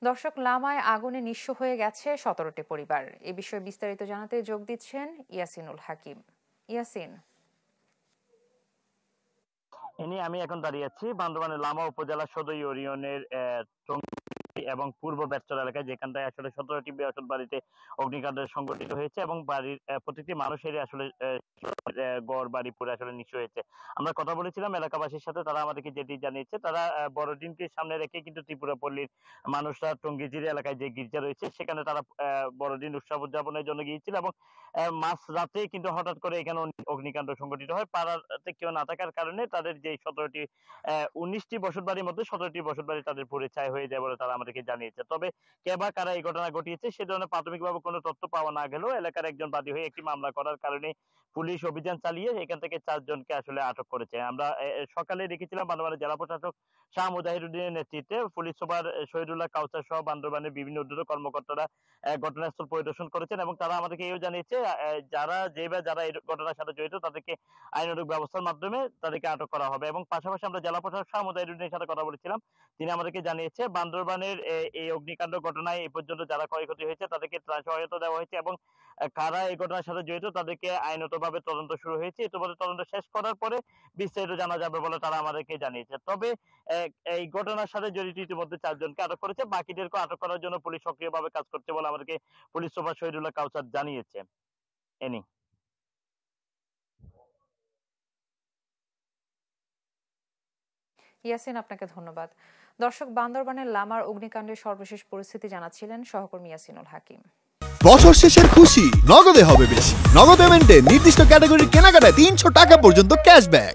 দর্শক, লামায় আগুনে নিঃস্ব হয়ে গেছে 17টি পরিবার। এ বিষয়ে বিস্তারিত জানাতে যোগ দিচ্ছেন ইয়াসিনুল হাকিম। ইয়াসিন। আমি এখন দাঁড়িয়ে আছি বান্দরবানের লামা উপজেলা সদর ইউনিয়নের এবং পূর্ব বেতচর এলাকায়, যেখানটায় আসলে 17টি বসত বাড়িতে অগ্নিকাণ্ড সংঘটিত হয়েছে এবং বাড়ির প্রতিটি মানুষেরই আসলে গড় বাড়ি পুরো আসলে নিঃস্ব হয়েছে। আমরা কথা বলেছিলাম এলাকাবাসীর সাথে, তারা আমাদেরকে যেটি জানিয়েছে, তারা বড়দিনকে সামনে রেখে কিন্তু ত্রিপুরা পল্লীর মানুষরা টঙ্গিজিরি এলাকায় যে গির্জা রয়েছে সেখানে তারা বড়দিন উৎসব উদযাপনের জন্য গিয়েছিল এবং মাঝ রাতে কিন্তু হঠাৎ করে এখানে অগ্নিকাণ্ড সংঘটিত হয়। পাড়াতে কেউ না থাকার কারণে তাদের যে 19টি বসত বাড়ির মধ্যে 17টি বসত বাড়ি তাদের পুড়ে ছাই হয়ে যায় বলে তারা আমাদেরকে জানিয়েছে। তবে কে বা কারা এই ঘটনা ঘটিয়েছে সে ধরনের প্রাথমিকভাবে কোনো তথ্য পাওয়া না গেলেও এলাকার একজন বাদী হয়ে একটি মামলা করার কারণে পুলিশ অভিযান চালিয়ে এখান থেকে 4 জনকে আসলে আটক করেছে। আমরা সকালে দেখেছিলাম বান্দরবানের জেলা প্রশাসক শাহ মুজাহিরুদ্দিনের নেতৃত্বে পুলিশ সুপার শহীদুল্লাহ কাউসার সহ বান্দরবানের বিভিন্ন ঊর্ধ্বতন কর্মকর্তারা ঘটনাস্থল পরিদর্শন করেছেন এবং তারা আমাদেরকে এও জানিয়েছে যারা এই ঘটনার সাথে জড়িত তাদেরকে আইনানুগ ব্যবস্থার মাধ্যমে তাদেরকে আটক করা হবে। এবং পাশাপাশি আমরা জেলা প্রশাসক শাহ মুজাহিরুদ্দিনের সাথে কথা বলেছিলাম, তিনি আমাদেরকে জানিয়েছে বান্দরবানের এই অগ্নিকাণ্ড ঘটনায় এই পর্যন্ত যারা ক্ষয়ক্ষতি হয়েছে তাদেরকে ত্রাণ সহায়তা দেওয়া হয়েছে এবং কারা এই ঘটনার সাথে জড়িত তাদেরকে আইনগতভাবে তদন্ত শুরু হয়েছে। ইতিমধ্যে তদন্ত শেষ করার পরে বিস্তারিত জানা যাবে বলে তারা আমাদেরকে জানিয়েছে। তবে এই ঘটনার সাথে জড়িত ইতিমধ্যে 4 জনকে আটক করেছে, বাকিদেরকে আটক করার জন্য পুলিশ সক্রিয়ভাবে কাজ করছে বলে আমাদেরকে পুলিশ সুপার শহীদুল্লাহ কাউসার জানিয়েছে। এনি ইয়াসিন, আপনাকে ধন্যবাদ। দর্শক, বান্দরবানের লামার অগ্নিকাণ্ডের সর্বশেষ পরিস্থিতি জানাচ্ছিলেন সহকর্মী ইয়াসিনুল হাকিম। বছর শেষের খুশি নগদে হবে বেশি। নগদ পেমেন্টে নির্দিষ্ট ক্যাটাগরির কেনাকাটায় 300 টাকা পর্যন্ত ক্যাশব্যাক।